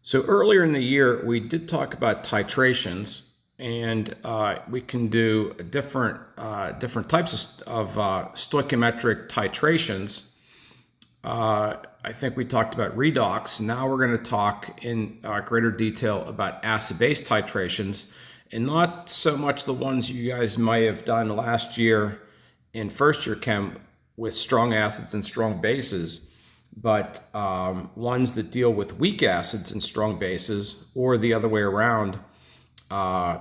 So earlier in the year, we did talk about titrations, and we can do different types of stoichiometric titrations. I think we talked about redox. Now we're going to talk in greater detail about acid-base titrations, and not so much the ones you guys might have done last year in first year chem with strong acids and strong bases, but ones that deal with weak acids and strong bases, or the other way around,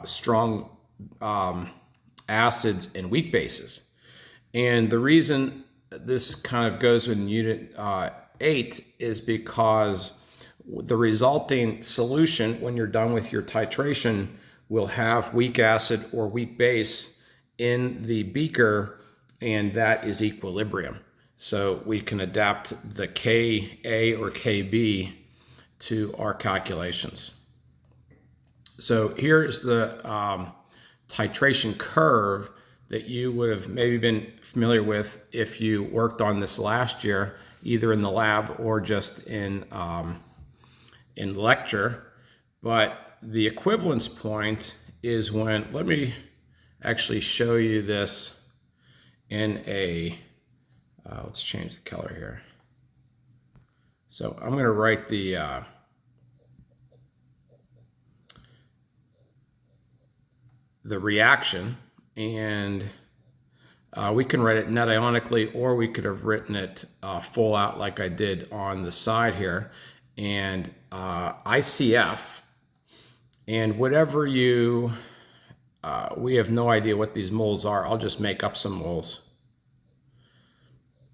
strong acids and weak bases. And the reason this kind of goes in Unit 8 is because the resulting solution, when you're done with your titration, will have weak acid or weak base in the beaker, and that is equilibrium. So we can adapt the Ka or Kb to our calculations. So here's the titration curve that you would have maybe been familiar with if you worked on this last year, either in the lab or just in lecture. But the equivalence point is when, let me actually show you this in a, let's change the color here. So I'm going to write the reaction, and we can write it net ionically, or we could have written it full out like I did on the side here. And ICF, and whatever you, we have no idea what these moles are. I'll just make up some moles.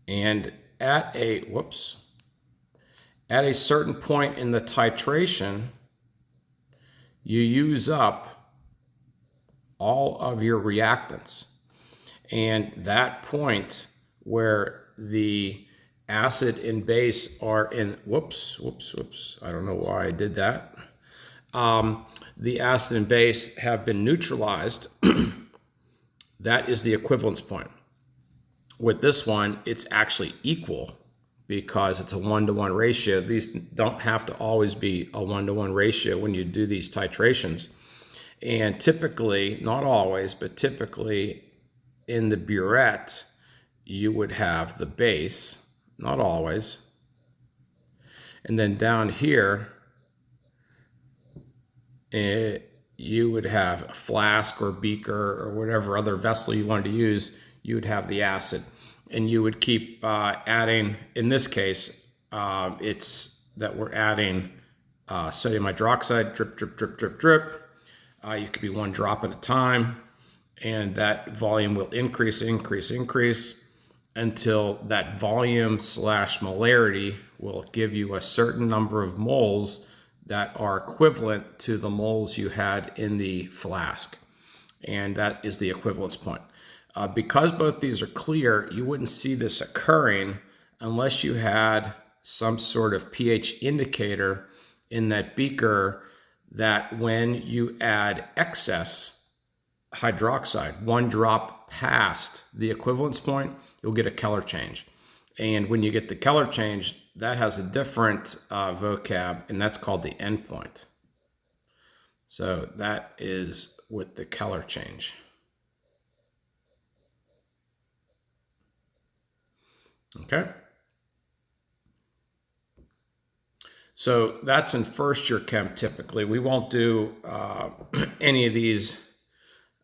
And at a, at a certain point in the titration, you use up all of your reactants. And that point where the acid and base are in, I don't know why I did that. The acid and base have been neutralized. That is the equivalence point. With this one, it's actually equal because it's a 1-to-1 ratio. These don't have to always be a 1-to-1 ratio when you do these titrations. And typically, not always, but typically in the burette, you would have the base, not always. And then down here, you would have a flask or beaker or whatever other vessel you wanted to use, you would have the acid. And you would keep adding, in this case, it's that we're adding sodium hydroxide, drip, drip, drip, drip, drip. You could be 1 drop at a time, and that volume will increase until that volume / molarity will give you a certain number of moles that are equivalent to the moles you had in the flask. And that is the equivalence point. Because both these are clear, you wouldn't see this occurring unless you had some sort of pH indicator in that beaker that when you add excess hydroxide, 1 drop past the equivalence point, you'll get a color change. And when you get the color change, that has a different vocab, and that's called the endpoint. So that is with the color change. Okay. So that's in first year chem typically. We won't do any of these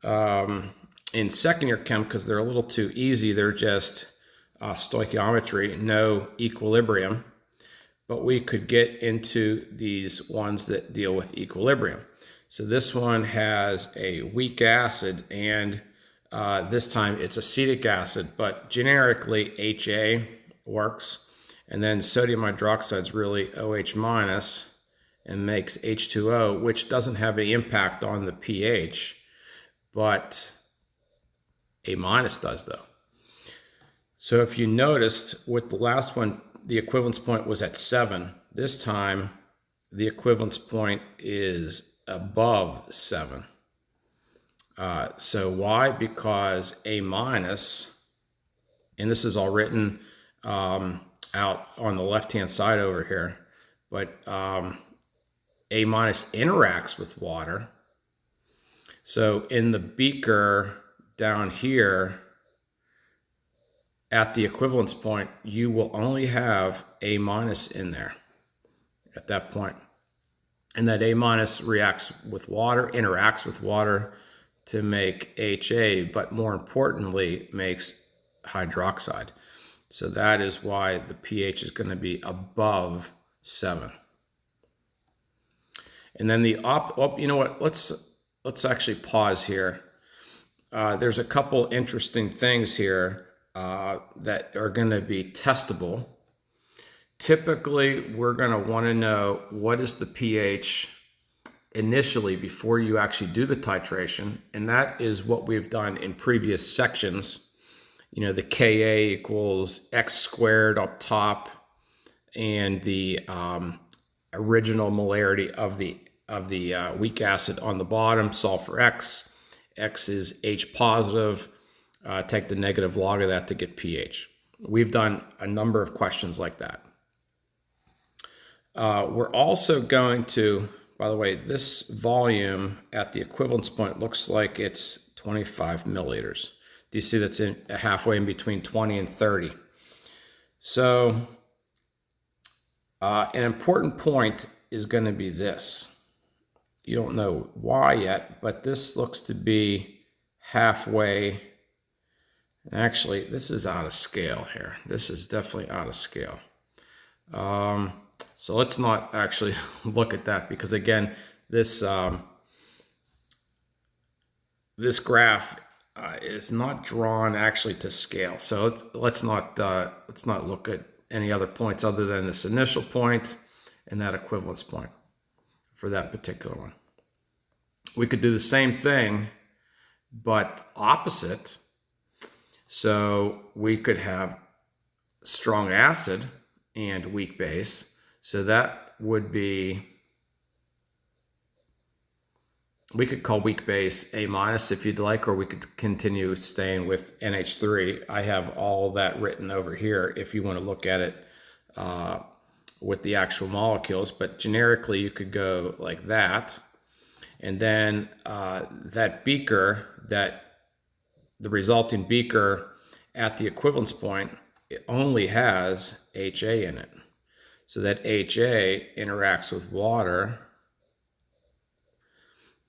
in second year chem because they're a little too easy. They're just stoichiometry, no equilibrium. But we could get into these ones that deal with equilibrium. So this one has a weak acid, and this time it's acetic acid, but generically HA works. And then sodium hydroxide is really OH minus and makes H2O, which doesn't have any impact on the pH, but A minus does though. So if you noticed with the last one, the equivalence point was at 7. This time, the equivalence point is above 7. So why? Because A minus, and this is all written out on the left-hand side over here, but A minus interacts with water. So in the beaker down here at the equivalence point, you will only have A minus in there at that point. And that A minus reacts with water, interacts with water to make HA, but more importantly, makes hydroxide. So that is why the pH is going to be above 7. And then the you know what? Let's actually pause here. There's a couple interesting things here that are going to be testable. Typically, we're going to want to know what is the pH initially before you actually do the titration, and that is what we've done in previous sections. You know, the Ka equals x squared up top, and the original molarity of the weak acid on the bottom. Solve for x. X is H positive. Take the negative log of that to get pH. We've done a number of questions like that. We're also going to, by the way, this volume at the equivalence point looks like it's 25 milliliters. Do you see that's in halfway in between 20 and 30? So an important point is going to be this. You don't know why yet, but this looks to be halfway. Actually, this is out of scale here. This is definitely out of scale. So let's not actually look at that, because again, this this graph is not drawn actually to scale. So let's not look at any other points other than this initial point and that equivalence point for that particular one. We could do the same thing, but opposite. So we could have strong acid and weak base. So that would be, we could call weak base A minus if you'd like, or we could continue staying with NH3. I have all that written over here if you want to look at it with the actual molecules, but generically you could go like that. And then that beaker, the resulting beaker at the equivalence point, it only has HA in it. So that HA interacts with water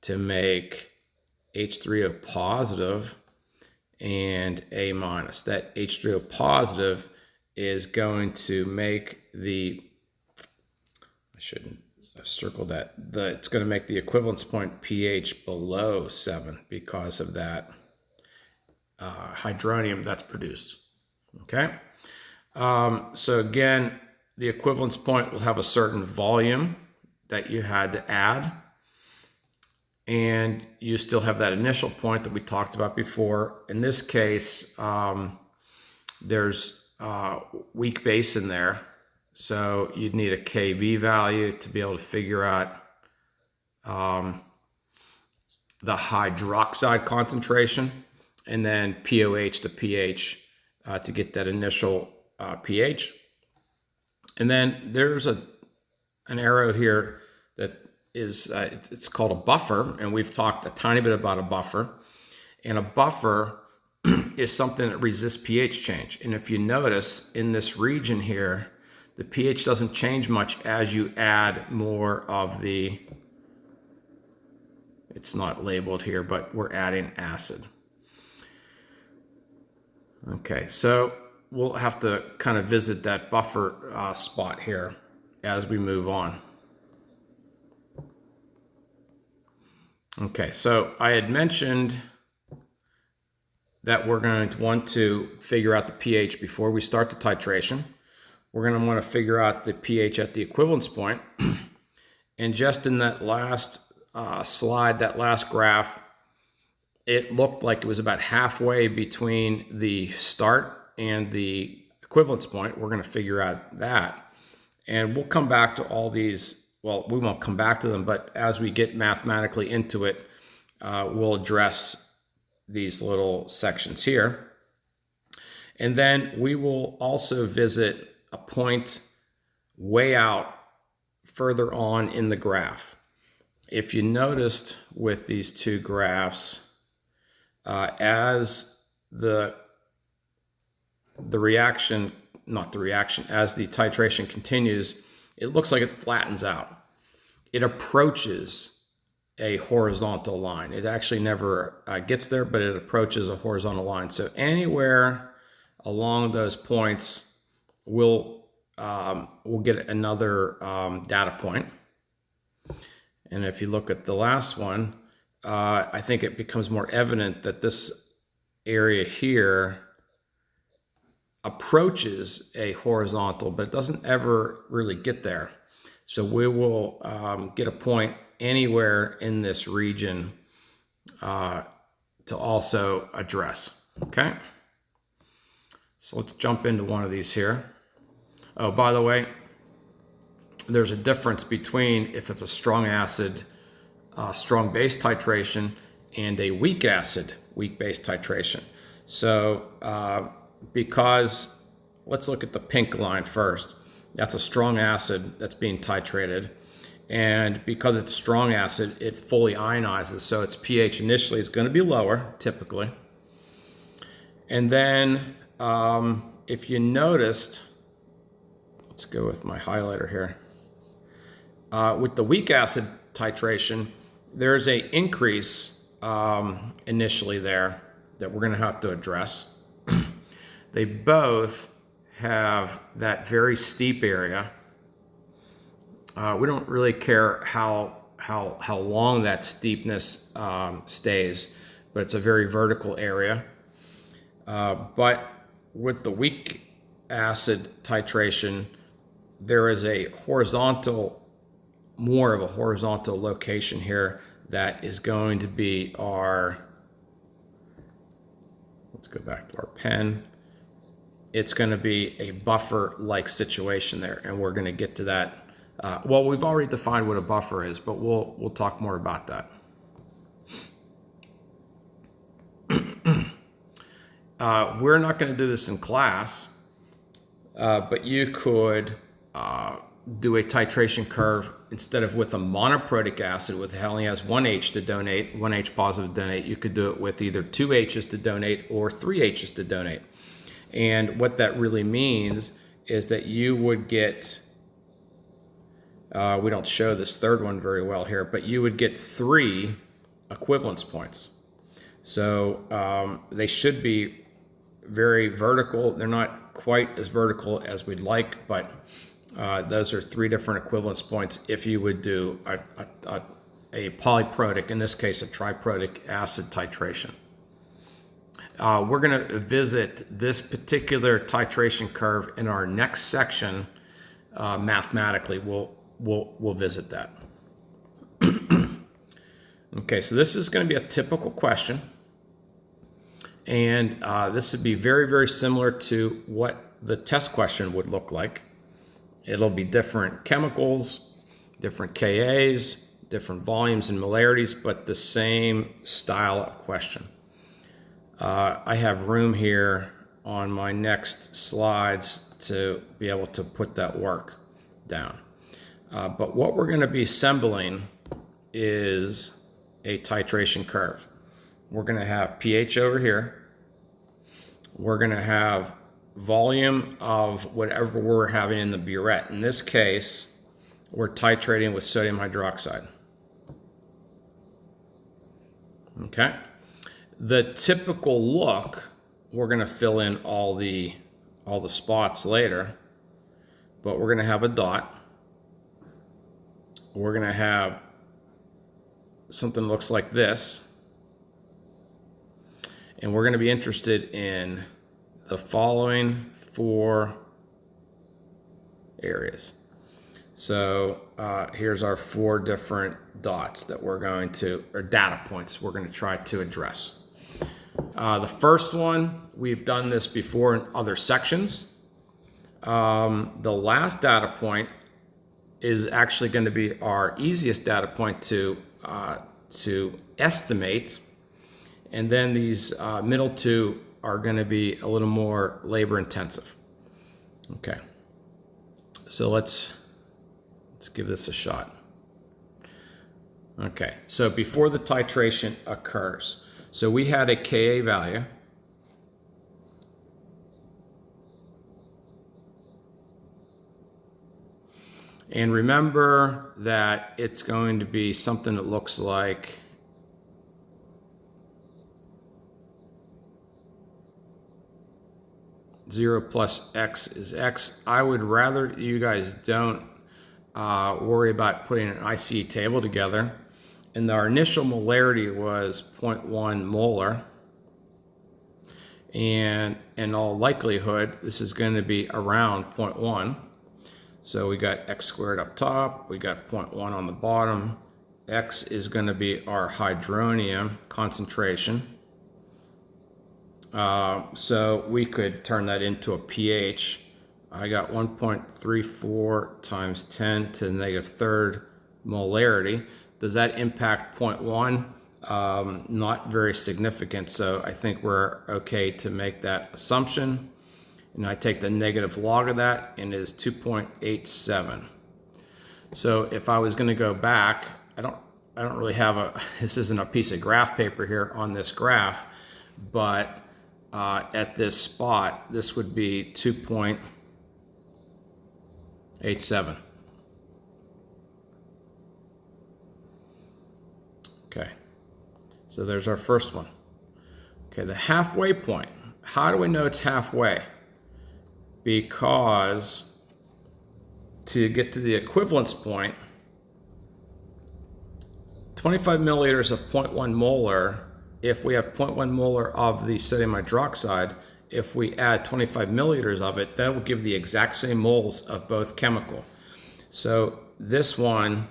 to make H3O positive and A minus. That H3O positive is going to make I shouldn't have circled that. It's going to make the equivalence point pH below 7 because of that hydronium that's produced. Okay? So again, the equivalence point will have a certain volume that you had to add. And you still have that initial point that we talked about before. In this case, there's weak base in there. So you'd need a Kb value to be able to figure out the hydroxide concentration, and then POH to pH to get that initial pH. And then there's an arrow here that is, it's called a buffer, and we've talked a tiny bit about a buffer. And a buffer is something that resists pH change. And if you notice in this region here, the pH doesn't change much as you add more of the, it's not labeled here, but we're adding acid. Okay, so we'll have to kind of visit that buffer spot here as we move on. Okay, so I had mentioned that we're going to want to figure out the pH before we start the titration. We're going to want to figure out the pH at the equivalence point. And just in that last slide, that last graph, it looked like it was about halfway between the start and the equivalence point. We're going to figure out that. And we'll come back to all these. Well, we won't come back to them, but as we get mathematically into it, we'll address these little sections here. And then we will also visit a point way out further on in the graph. If you noticed with these two graphs, as the reaction, not the reaction, as the titration continues, it looks like it flattens out. It approaches a horizontal line. It actually never gets there, but it approaches a horizontal line. So anywhere along those points, we'll get another data point. And if you look at the last one, I think it becomes more evident that this area here approaches a horizontal, but it doesn't ever really get there. So we will get a point anywhere in this region to also address. Okay, so let's jump into one of these here. Oh, by the way, there's a difference between if it's a strong acid, strong base titration, and a weak acid, weak base titration. So because, let's look at the pink line first. That's a strong acid that's being titrated. And because it's strong acid, it fully ionizes. So its pH initially is going to be lower, typically. And then if you noticed, let's go with my highlighter here. With the weak acid titration, there's an increase initially there that we're going to have to address. They both have that very steep area. We don't really care how long that steepness stays, but it's a very vertical area. But with the weak acid titration, there is a more of a horizontal location here that is going to be our, let's go back to our pen. It's going to be a buffer-like situation there, and we're going to get to that. Well, we've already defined what a buffer is, but we'll talk more about that. We're not going to do this in class, but you could do a titration curve instead of with a monoprotic acid, with it only has one H to donate, one H positive to donate. You could do it with either two H's to donate or three H's to donate. And what that really means is that you would get, we don't show this third one very well here, but you would get 3 equivalence points. So they should be very vertical. They're not quite as vertical as we'd like, but those are 3 different equivalence points if you would do a polyprotic, in this case a triprotic acid titration. We're going to visit this particular titration curve in our next section. Mathematically, we'll visit that. Okay, so this is going to be a typical question, and this would be very, very similar to what the test question would look like. It'll be different chemicals, different Kas, different volumes and molarities, but the same style of question. I have room here on my next slides to be able to put that work down. But what we're going to be assembling is a titration curve. We're going to have pH over here. We're going to have volume of whatever we're having in the burette. In this case, we're titrating with sodium hydroxide. Okay. The typical look, we're going to fill in all the spots later, but we're going to have a dot. We're going to have something that looks like this, and we're going to be interested in the following 4 areas. So here's our 4 different dots that we're going to, or data points we're going to try to address. The first one, we've done this before in other sections. The last data point is actually going to be our easiest data point to estimate, and then these middle 2 are going to be a little more labor intensive. Okay, so let's Let's give this a shot. Okay, so before the titration occurs, so we had a Ka value. And remember that it's going to be something that looks like zero plus x is x. I would rather you guys don't worry about putting an IC table together. And our initial molarity was 0.1 molar. And in all likelihood, this is going to be around 0.1. So we got x squared up top, we got 0.1 on the bottom. X is going to be our hydronium concentration. So we could turn that into a pH. I got 1.34 times 10 to the negative third molarity. Does that impact 0.1? Not very significant, so I think we're okay to make that assumption. And I take the negative log of that, and it is 2.87. So if I was going to go back, I don't really have this isn't a piece of graph paper here on this graph, but at this spot, this would be 2.87. Okay, so there's our first one. Okay, the halfway point. How do we know it's halfway? Because to get to the equivalence point, 25 milliliters of 0.1 molar, if we have 0.1 molar of the sodium hydroxide, if we add 25 milliliters of it, that will give the exact same moles of both chemical. So this one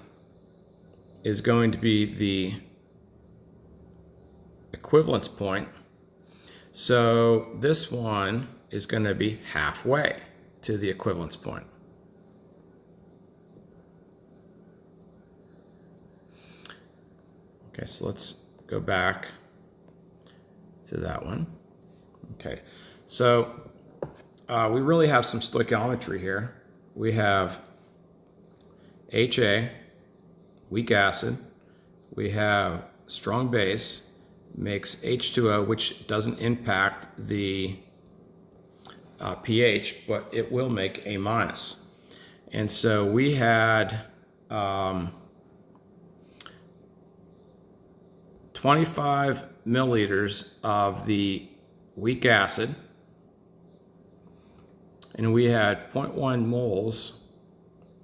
is going to be the equivalence point. So this one is going to be halfway to the equivalence point. Okay, so let's go back to that one. Okay, so we really have some stoichiometry here. We have HA, weak acid. We have strong base, makes H2O, which doesn't impact the pH, but it will make A minus. And so we had 25 milliliters of the weak acid, and we had 0.1 moles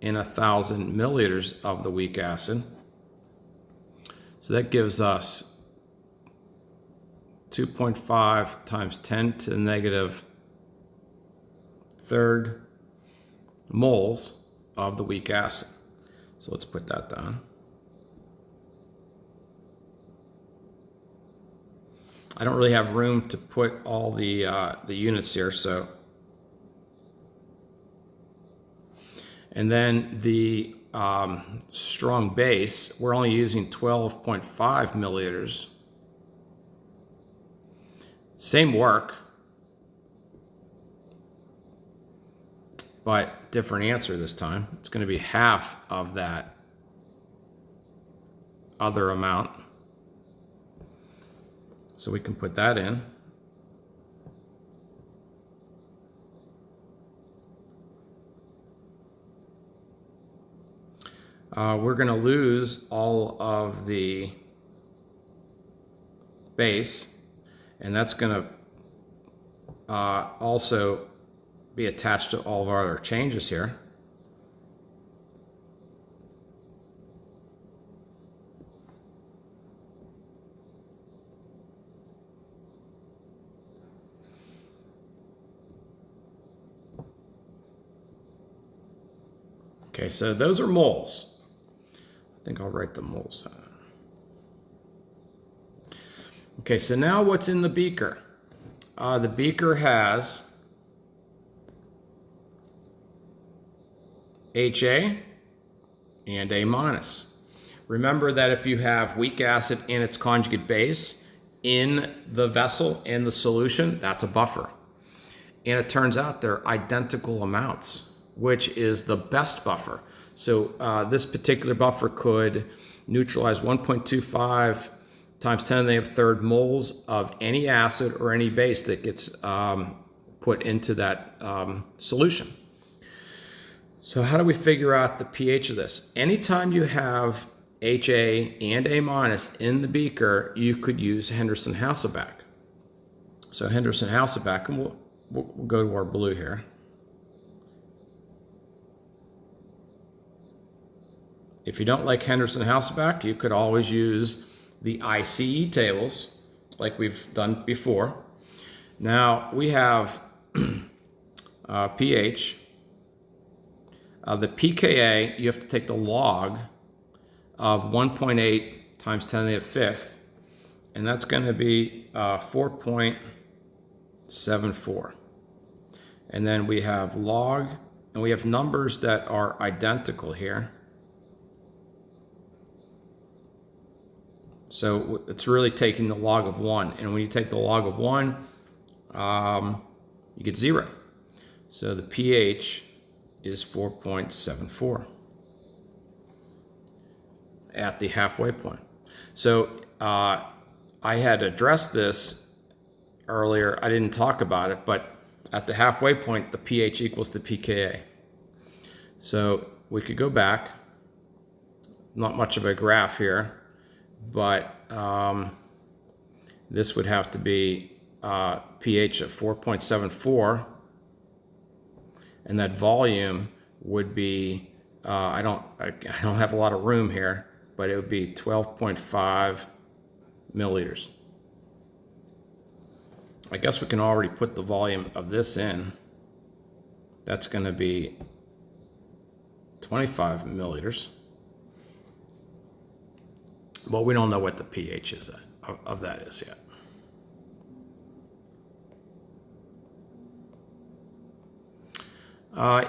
in 1,000 milliliters of the weak acid. So that gives us 2.5 times 10 to the negative third moles of the weak acid. So let's put that down. I don't really have room to put all the units here, so. And then the strong base, we're only using 12.5 milliliters. Same work, but different answer this time. It's going to be half of that other amount. So we can put that in. We're going to lose all of the base, and that's going to also be attached to all of our other changes here. Okay, so those are moles. I think I'll write the moles down. Okay, so now what's in the beaker? The beaker has HA and A minus. Remember that if you have weak acid and its conjugate base in the vessel, in the solution, that's a buffer. And it turns out they're identical amounts, which is the best buffer. So this particular buffer could neutralize 1.25 times 10 to the negative third moles of any acid or any base that gets put into that solution. So how do we figure out the pH of this? Anytime you have HA and A minus in the beaker, you could use Henderson-Hasselbalch. So Henderson-Hasselbalch, and we'll go to our blue here. If you don't like Henderson-Hasselbalch, you could always use the ICE tables like we've done before. Now we have pH. The pKa, you have to take the log of 1.8 times 10 to the negative fifth, and that's going to be 4.74. And then we have log, and we have numbers that are identical here. So it's really taking the log of 1. And when you take the log of 1, you get 0. So the pH is 4.74 at the halfway point. So I had addressed this earlier. I didn't talk about it, but at the halfway point, the pH equals the pKa. So we could go back. Not much of a graph here, but this would have to be pH of 4.74, and that volume would be I don't have a lot of room here, but it would be 12.5 milliliters. I guess we can already put the volume of this in. That's going to be 25 milliliters. But we don't know what the pH is of that is yet.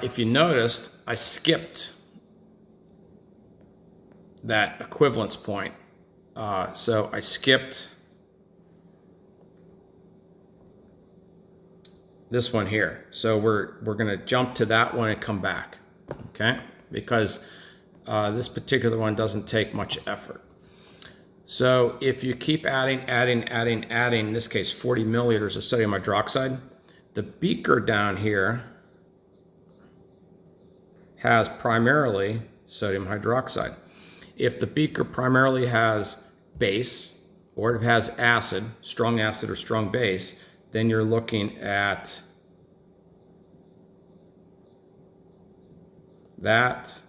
If you noticed, I skipped that equivalence point. So I skipped this one here. So we're going to jump to that one and come back, okay? Because this particular one doesn't take much effort. So if you keep adding, in this case 40 milliliters of sodium hydroxide, the beaker down here has primarily sodium hydroxide. If the beaker primarily has base, or it has acid, strong acid or strong base, then you're looking at that,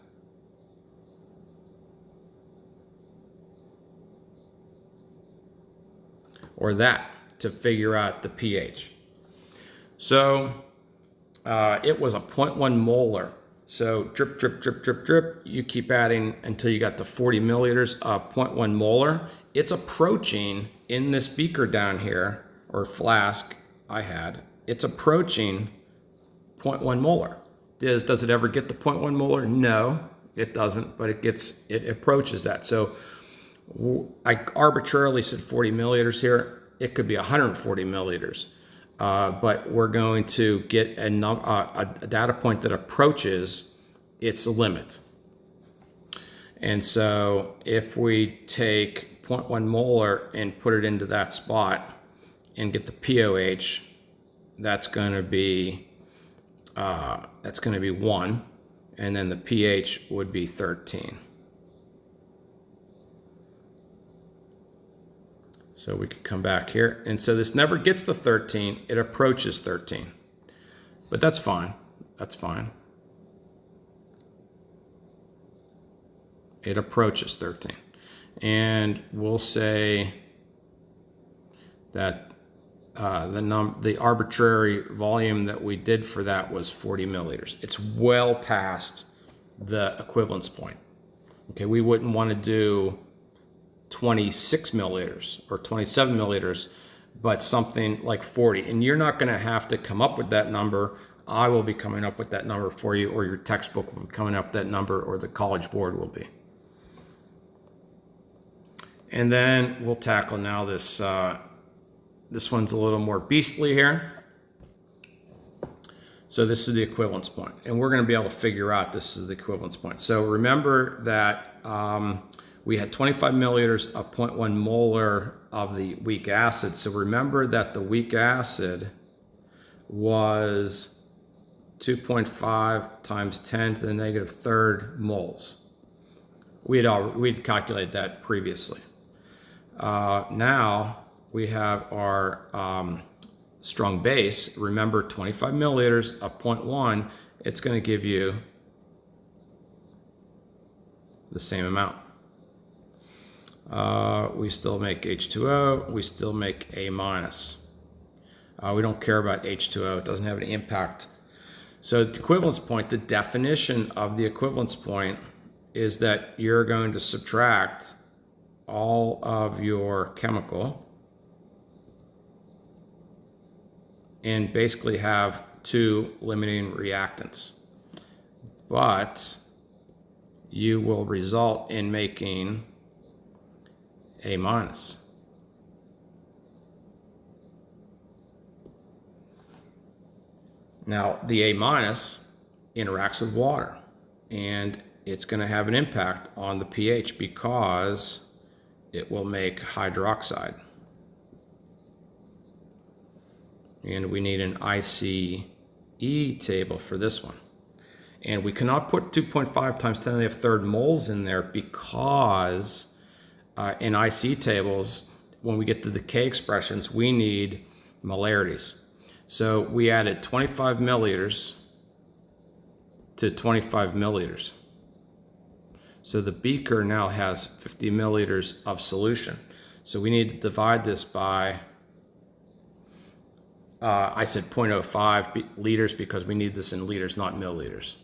or that to figure out the pH. So it was a 0.1 molar. So drip, drip, drip, drip, drip. You keep adding until you got the 40 milliliters of 0.1 molar. It's approaching in this beaker down here, or flask I had, it's approaching 0.1 molar. Does it ever get to 0.1 molar? No, it doesn't, but it approaches that. So I arbitrarily said 40 milliliters here. It could be 140 milliliters. But we're going to get a data point that approaches its limit. And so if we take 0.1 molar and put it into that spot and get the POH, that's going to be 1, and then the pH would be 13. So we could come back here. And so this never gets to 13. It approaches 13. But that's fine. That's fine. It approaches 13. And we'll say that the arbitrary volume that we did for that was 40 milliliters. It's well past the equivalence point. Okay, we wouldn't want to do 26 milliliters or 27 milliliters, but something like 40. And you're not going to have to come up with that number. I will be coming up with that number for you, or your textbook will be coming up with that number, or the College Board will be. And then we'll tackle now this one's a little more beastly here. So this is the equivalence point, and we're going to be able to figure out this is the equivalence point. So remember that we had 25 milliliters of 0.1 molar of the weak acid. So remember that the weak acid was 2.5 times 10 to the negative third moles. We'd calculated that previously. Now we have our strong base. Remember, 25 milliliters of 0.1, it's going to give you the same amount. We still make H2O, we still make A minus. We don't care about H2O, it doesn't have any impact. So the equivalence point, the definition of the equivalence point is that you're going to subtract all of your chemical and basically have two limiting reactants. But you will result in making A minus. Now, the A minus interacts with water, and it's going to have an impact on the pH because it will make hydroxide. And we need an ICE table for this one. And we cannot put 2.5 times 10 to the negative third moles in there because in ICE tables, when we get to the K expressions, we need molarities. So we added 25 milliliters to 25 milliliters. So the beaker now has 50 milliliters of solution. So we need to divide this by, I said 0.05 liters because we need this in liters, not milliliters.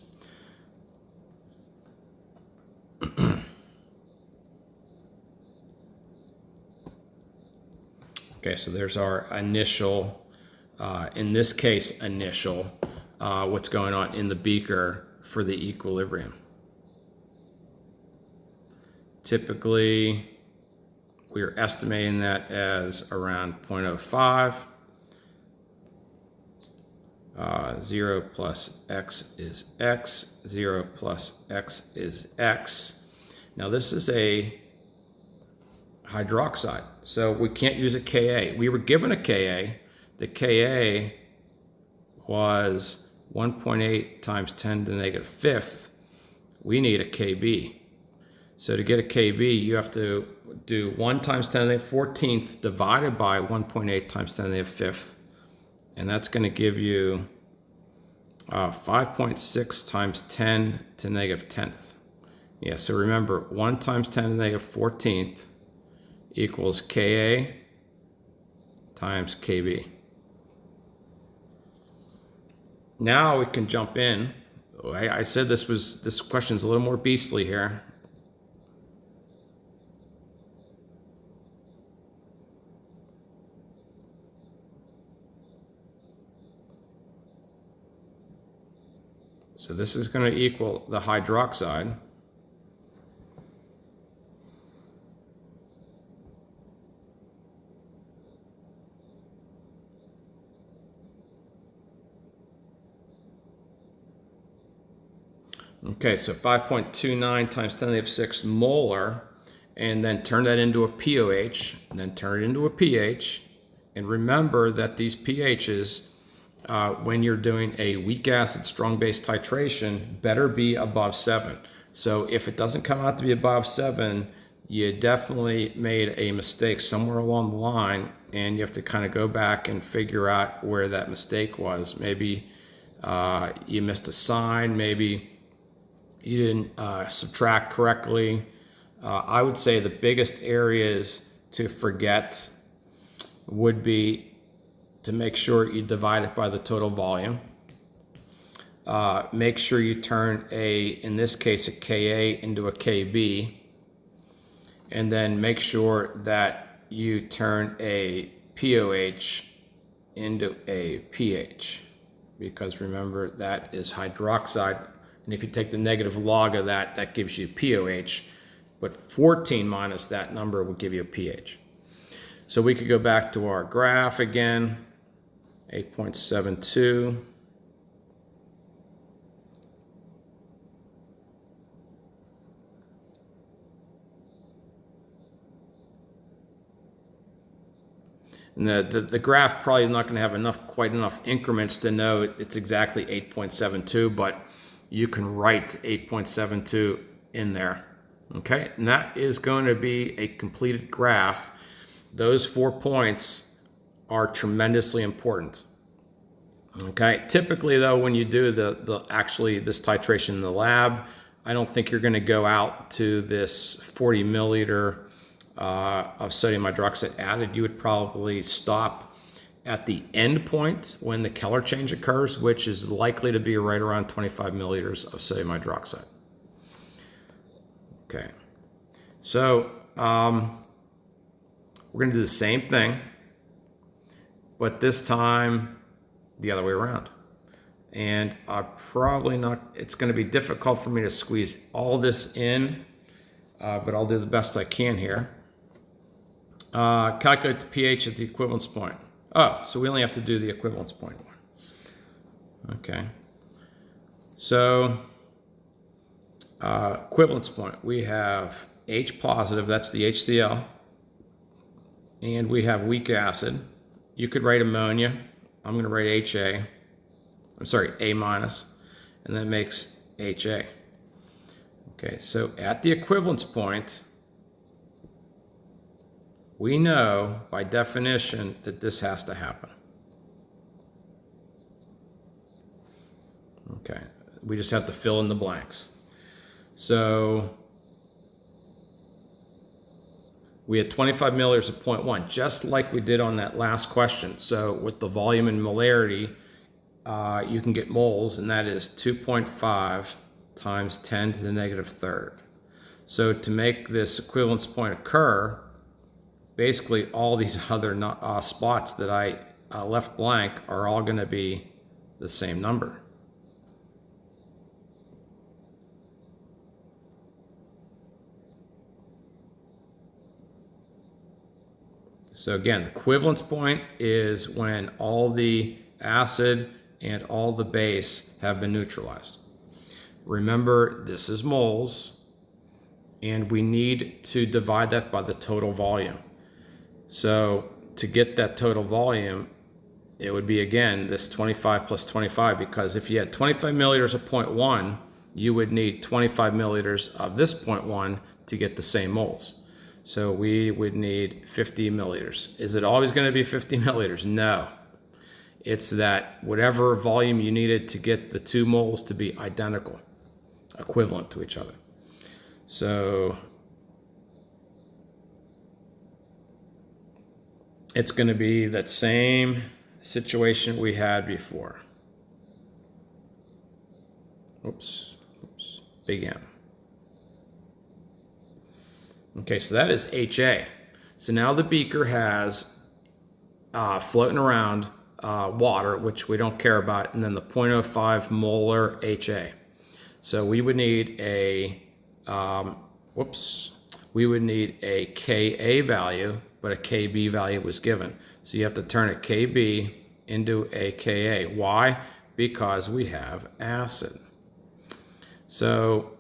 Okay, so there's our initial, in this case, what's going on in the beaker for the equilibrium. Typically, we're estimating that as around 0.05. 0 plus x is x, 0 plus x is x. Now this is a hydroxide, so we can't use a Ka. We were given a Ka. The Ka was 1.8 times 10 to the negative fifth. We need a Kb. So to get a Kb, you have to do 1 times 10 to the negative 14th divided by 1.8 times 10 to the negative fifth. And that's going to give you 5.6 times 10 to the negative 10th. Yeah, so remember, 1 times 10 to the negative 14th equals Ka times Kb. Now we can jump in. I said this question's a little more beastly here. So this is going to equal the hydroxide. Okay, so 5.29 times 10 to the negative 6 molar, and then turn that into a POH, and then turn it into a pH. And remember that these pHs, when you're doing a weak acid strong base titration, better be above 7. So if it doesn't come out to be above 7, you definitely made a mistake somewhere along the line, and you have to kind of go back and figure out where that mistake was. Maybe you missed a sign, maybe you didn't subtract correctly. I would say the biggest areas to forget would be to make sure you divide it by the total volume. Make sure you turn in this case, a Ka into a Kb. And then make sure that you turn a POH into a pH. Because remember, that is hydroxide. And if you take the negative log of that, that gives you POH. But 14 minus that number will give you a pH. So we could go back to our graph again. 8.72. And the graph probably is not going to have quite enough increments to know it's exactly 8.72, but you can write 8.72 in there. Okay, and that is going to be a completed graph. Those 4 points are tremendously important. Okay, typically though, when you do actually this titration in the lab, I don't think you're going to go out to this 40 milliliter of sodium hydroxide added. You would probably stop at the end point when the color change occurs, which is likely to be right around 25 milliliters of sodium hydroxide. Okay, so we're going to do the same thing, but this time the other way around. And it's going to be difficult for me to squeeze all this in, but I'll do the best I can here. Calculate the pH at the equivalence point. Oh, so we only have to do the equivalence point one. Okay. So, equivalence point, we have H positive, that's the HCl, and we have weak acid. You could write ammonia. I'm going to write HA. I'm sorry, A minus, and that makes HA. Okay, so at the equivalence point, we know by definition that this has to happen. Okay, we just have to fill in the blanks. So we had 25 milliliters of 0.1, just like we did on that last question. So with the volume and molarity, you can get moles, and that is 2.5 times 10 to the negative third. So to make this equivalence point occur, basically all these other spots that I left blank are all going to be the same number. So again, the equivalence point is when all the acid and all the base have been neutralized. Remember, this is moles, and we need to divide that by the total volume. So to get that total volume, it would be, again, this 25 plus 25, because if you had 25 milliliters of 0.1, you would need 25 milliliters of this 0.1 to get the same moles. So we would need 50 milliliters. Is it always going to be 50 milliliters? No. It's that whatever volume you needed to get the 2 moles to be identical, equivalent to each other. So it's going to be that same situation we had before. Oops, big M. Okay, so that is HA. So now the beaker has floating around water, which we don't care about, and then the 0.05 molar HA. So we would need a we would need a Ka value, but a Kb value was given. So you have to turn a Kb into a Ka. Why? Because we have acid. So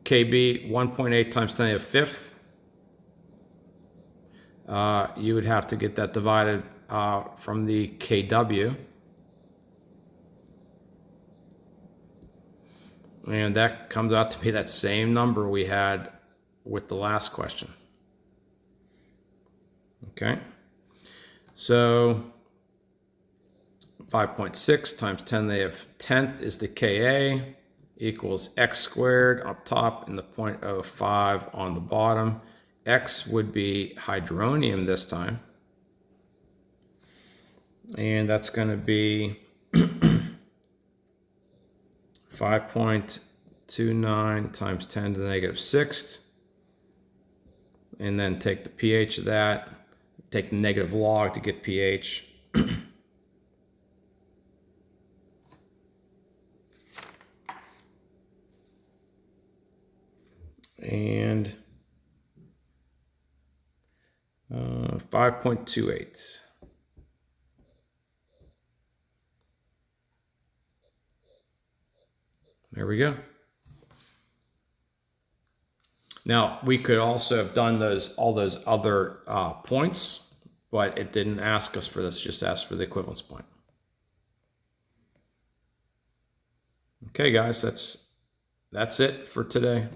Kb 1.8 times 10 to the fifth. You would have to get that divided from the Kw. And that comes out to be that same number we had with the last question. Okay. So 5.6 times 10 to the 10th is the Ka, equals x squared up top and the 0.05 on the bottom. X would be hydronium this time. And that's going to be 5.29 times 10 to the negative sixth. And then take the pH of that, take the negative log to get pH. And 5.28. There we go. Now we could also have done all those other points but it didn't ask us for this, just asked for the equivalence point. Okay, guys, that's it for today.